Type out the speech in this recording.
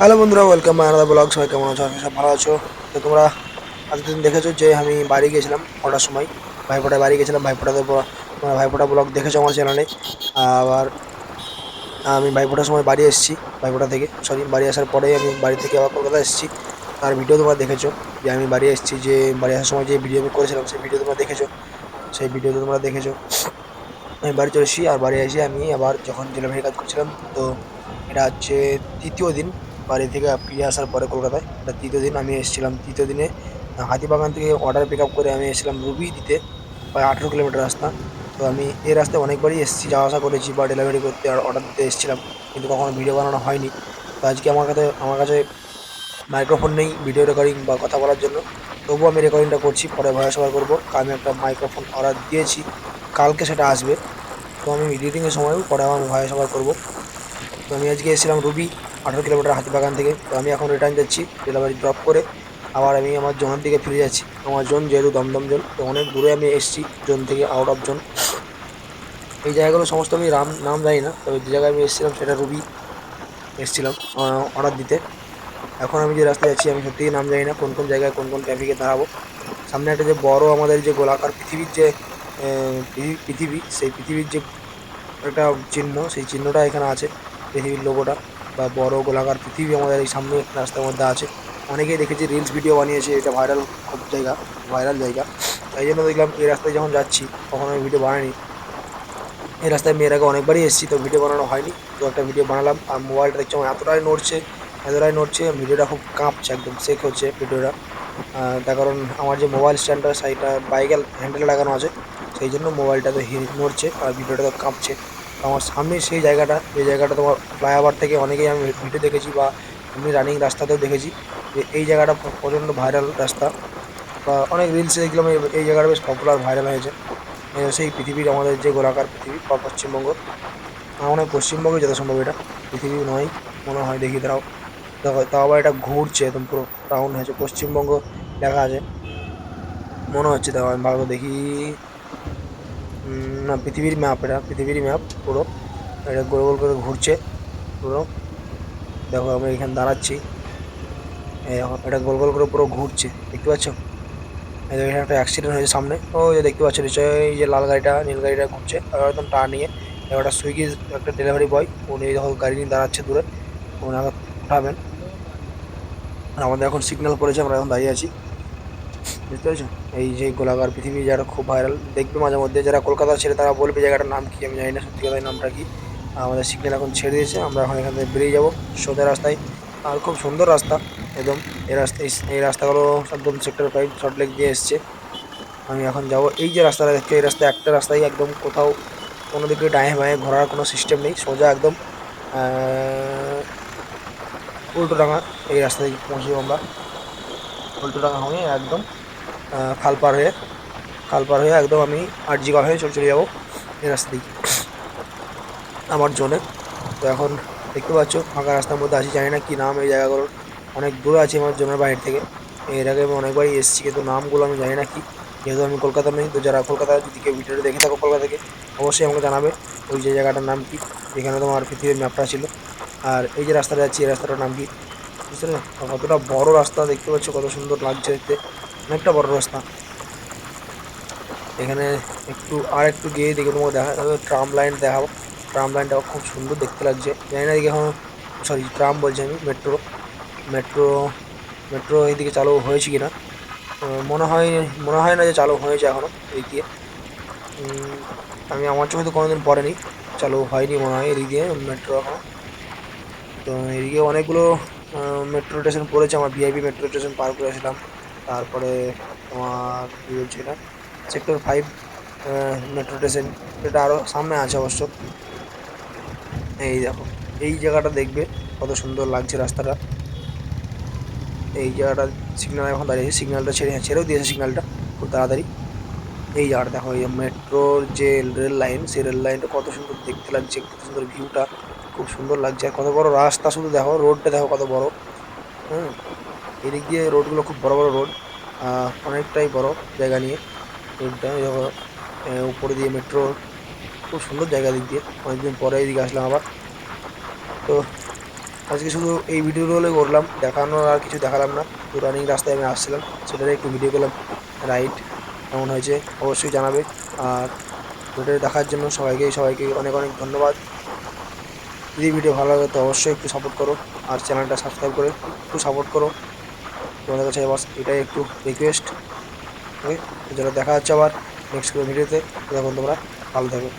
Hello বন্ধুরা, welcome my another blog. সবাই কেমন আছো? আমি সব ভালো আছো। তো তোমরা এতদিন দেখেছো যে আমি বাড়ি গেছিলাম কটার সময়, ভাইফোঁটায় বাড়ি গেছিলাম। তোমরা ভাইফোঁটা ব্লগ দেখেছো আমার চ্যানেলে। আবার আমি ভাইফোঁটার সময় বাড়ি এসেছি, ভাইফোঁটা থেকে সরি বাড়ি আসার পরেই আমি বাড়ি থেকে আবার কলকাতা এসেছি। তার ভিডিও তোমরা দেখেছো যে আমি বাড়ি এসেছি, যে বাড়ি আসার সময় যে ভিডিও আমি করেছিলাম সেই ভিডিও তোমরা দেখেছো। সেই ভিডিওতে তোমরা দেখেছো আমি বাড়ি চলে এসেছি। আর বাড়ি এসে আমি আবার যখন ডেলিভারি কাজ করছিলাম, তো এটা হচ্ছে তৃতীয় দিন বাড়ি থেকে ফিরে আসার পরে কলকাতায়। এটা তৃতীয় দিন আমি এসেছিলাম। তৃতীয় দিনে হাতিবাগান থেকে অর্ডার পিক আপ করে আমি এসেছিলাম রুবি দিতে, প্রায় 18 কিলোমিটার রাস্তা। তো আমি এই রাস্তায় অনেকবারই এসেছি, যাওয়া আসা করেছি বা ডেলিভারি করতে আর অর্ডার দিতে এসেছিলাম, কিন্তু কখনো ভিডিও বানানো হয়নি। তো আজকে আমার কাছে মাইক্রোফোন নেই ভিডিও রেকর্ডিং বা কথা বলার জন্য, তবুও আমি রেকর্ডিংটা করছি, পরে ভয়েস ওভার করবো। আমি একটা মাইক্রোফোন অর্ডার দিয়েছি, কালকে সেটা আসবে। তো আমি এডিটিংয়ের সময়ও পরে আমি ভয়েস ওভার করবো। তো আমি আজকে এসেছিলাম রুবি, 18 কিলোমিটার হাতিবাগান থেকে। তো আমি এখন রিটার্ন যাচ্ছি ডেলিভারি ড্রপ করে। আবার আমি আমার জোনের দিকে ফিরে যাচ্ছি। আমার জোন যেহেতু দমদম জোন, তো অনেক দূরে আমি এসেছি জোন থেকে, আউট অফ জোন। এই জায়গাগুলো সমস্ত আমি নাম জানি না, তবে যে জায়গায় আমি এসেছিলাম সেটা রুবি এসেছিলাম অর্ডার দিতে। এখন আমি যে রাস্তায় যাচ্ছি আমি সত্যিই নাম জানি না, কোন কোন জায়গায় কোন কোন ট্রাফিকে দাঁড়াবো। সামনে একটা যে বড় আমাদের যে গোলাকার পৃথিবীর যে পৃথিবী, সেই পৃথিবীর যে একটা চিহ্ন, সেই চিহ্নটা এখানে আছে, পৃথিবীর লোগোটা বা বড় গোলাকার পৃথিবী আমাদের এই সামনে রাস্তার মধ্যে আছে। অনেকেই দেখেছি রিলস ভিডিও বানিয়েছে, এটা ভাইরাল খুব জায়গা, ভাইরাল জায়গা। তাই জন্য দেখলাম এই রাস্তায় যখন যাচ্ছি, কখনো আমি ভিডিও বানাইনি। এই রাস্তায় আমি এর আগে অনেকবারই এসেছি, তো ভিডিও বানানো হয়নি। তো একটা ভিডিও বানালাম। আর মোবাইলটা দেখছি আমার এতটাই নড়ছে ভিডিওটা খুব কাঁপছে, একদম শেক হচ্ছে ভিডিওটা। তার কারণ আমার যে মোবাইল স্ট্যান্ডটা সেইটা বাইকের হ্যান্ডেলে লাগানো আছে, সেই জন্য মোবাইলটা তো নড়ছে আর ভিডিওটা তো কাঁপছে। তো আমার সামনে সেই জায়গাটা, যে জায়গাটা তোমার ফ্লাইওভার থেকে অনেকেই আমি ভিডিও দেখেছি বা এমনি রানিং রাস্তাতেও দেখেছি, যে এই জায়গাটা প্রচণ্ড ভাইরাল রাস্তা, বা অনেক রিলসে দেখলাম এই জায়গাটা বেশ পপুলার ভাইরাল হয়েছে। সেই পৃথিবীর আমাদের যে গোলাকার পৃথিবী বা পশ্চিমবঙ্গ, আমার মনে হয় পশ্চিমবঙ্গে যত সম্ভব এটা পৃথিবী নয়, মনে হয়। দেখি দাঁড়াও, দেখো তাও আবার এটা ঘুরছে, একদম পুরো রাউন্ড হয়েছে পশ্চিমবঙ্গ লেখা আছে মনে হচ্ছে। দেখো আমি ভালো করে দেখি। না, পৃথিবীর ম্যাপ, এটা পৃথিবীর ম্যাপ পুরো। এটা গোল গোল করে ঘুরছে পুরো। দেখো আমি এখানে দাঁড়াচ্ছি, এই দেখো এটা গোল গোল করে পুরো ঘুরছে, দেখতে পাচ্ছ? এই দেখো এখানে একটা অ্যাক্সিডেন্ট হয়েছে সামনে, ওই যে দেখতে পাচ্ছ নিশ্চয়ই, এই যে লাল গাড়িটা নীল গাড়িটা ঘুরছে আর একদম টার্নিংয়ে। একটা সুইগি একটা ডেলিভারি বয়, উনি দেখো গাড়ি নিয়ে দাঁড়াচ্ছে দূরে, ওনাকে উঠাবেন। আর আমাদের এখন সিগন্যাল পড়েছে, আমরা এখন দাঁড়িয়ে আছি, বুঝতে পেরেছো? এই যে গোলাকার পৃথিবী যারা খুব ভাইরাল, দেখবে মাঝে মধ্যে যারা কলকাতা ছেড়ে তারা বলবে জায়গাটার নাম কি, আমি জানি না সত্যি কথা নামটা কি। আর আমাদের সিগন্যাল এখন ছেড়ে দিয়েছে, আমরা এখন এখান থেকে বেরিয়ে যাবো সোজা রাস্তায়। আর খুব সুন্দর রাস্তা একদম। এই রাস্তাগুলো একদম সেক্টর 5 সল্টলেক দিয়ে এসছে। আমি এখন যাব এই যে রাস্তাটা দেখছো, এই রাস্তায় একটা রাস্তায় একদম কোথাও কোনো দিকে ডায়ে বাঁয়ে ঘোরার কোনো সিস্টেম নেই, সোজা একদম উল্টোডাঙা এই রাস্তা দিয়ে পৌঁছবো আমরা। উল্টোডাঙা হয়ে একদম খাল পার হয়ে, একদম আমি আরজিগড় হয়ে চলে যাবো এই রাস্তা দিয়ে আমার জোনে। তো এখন দেখতে পাচ্ছ ফাঁকা রাস্তার মধ্যে আছি, জানি না কি নাম এই জায়গাগুলোর, অনেক দূরে আছি আমার জোনের বাইরে থেকে। এর আগে আমি অনেকবারই এসেছি, কিন্তু নামগুলো আমি জানি না কি, যেহেতু আমি কলকাতা নেই। তো যারা কলকাতা যদি কেউ ভিডিওটা দেখে থাকো কলকাতা থেকে, অবশ্যই আমাকে জানাবে ওই যে জায়গাটার নাম কি, যেখানে তোমার পৃথিবীর ম্যাপটা ছিল। আর এই যে রাস্তাটা যাচ্ছি, এই রাস্তাটার নাম কি, বুঝতে পেরেছো? আর কতটা বড় রাস্তা দেখতে পাচ্ছ, কত সুন্দর লাগছে দেখতে, অনেকটা বড় রাস্তা। এখানে একটু গিয়ে দেখে তোমাকে দেখা যাবে ট্রাম লাইন দেখাবো। ট্রাম লাইনটাও খুব সুন্দর দেখতে লাগছে, জানি না এদিকে এখনো, সরি ট্রাম বলছি আমি, মেট্রো। মেট্রো মেট্রো এইদিকে চালু হয়েছে কিনা, মনে হয় না যে চালু হয়েছে এখনো এদিক দিয়ে। উম, আমি আমার চোখে তো কোনোদিন পড়েনি, চালু হয়নি মনে হয় এদিক দিয়ে মেট্রো এখনো। তো এদিকে অনেকগুলো মেট্রো স্টেশন পড়েছে, আমার ভিআইপি মেট্রো স্টেশন পার করে আসলাম। তারপরে তোমার কী বলছি এটা, সেক্টর 5 মেট্রো স্টেশন, এটা আরও সামনে আছে অবশ্য। এই দেখো এই জায়গাটা দেখবে কত সুন্দর লাগছে রাস্তাটা। এই জায়গাটা সিগন্যাল এখন দাঁড়িয়েছে, সিগন্যালটা ছেড়েও দিয়েছে সিগন্যালটা খুব তাড়াতাড়ি। এই জায়গাটা দেখো, এই মেট্রোর যে রেল লাইন, সেই রেল লাইনটা কত সুন্দর দেখতে লাগছে, কত সুন্দর ভিউটা, খুব সুন্দর লাগছে। আর কত বড় রাস্তা, শুধু দেখো রোডটা দেখো কত বড়। হুম, এদিক দিয়ে রোডগুলো খুব বড় বড় রোড, অনেকটাই বড় জায়গা নিয়ে রোডটা। এই দেখো উপরে দিয়ে মেট্রো, খুব সুন্দর জায়গা দিক দিয়ে। অনেকদিন পরে এদিকে আসলাম আবার। তো আজকে শুধু এই ভিডিওগুলো করলাম, দেখানোর আর কিছু দেখালাম না। তো রানিং রাস্তায় আমি আসছিলাম, সেটারই একটু ভিডিও করলাম। রাইড কেমন হয়েছে অবশ্যই জানাবে। আর ভিডিও দেখার জন্য সবাইকে সবাইকে অনেক অনেক ধন্যবাদ। যদি ভিডিও ভালো লাগে তো অবশ্যই একটু সাপোর্ট করো, আর চ্যানেলটা সাবস্ক্রাইব করে একটু সাপোর্ট করো। তোমাদের কাছে বাস এটাই একটু রিকোয়েস্ট। ওকে, তো চলো দেখা হচ্ছে আবার নেক্সট কোনো ভিডিওতে। তখন তোমরা ভালো থাকো।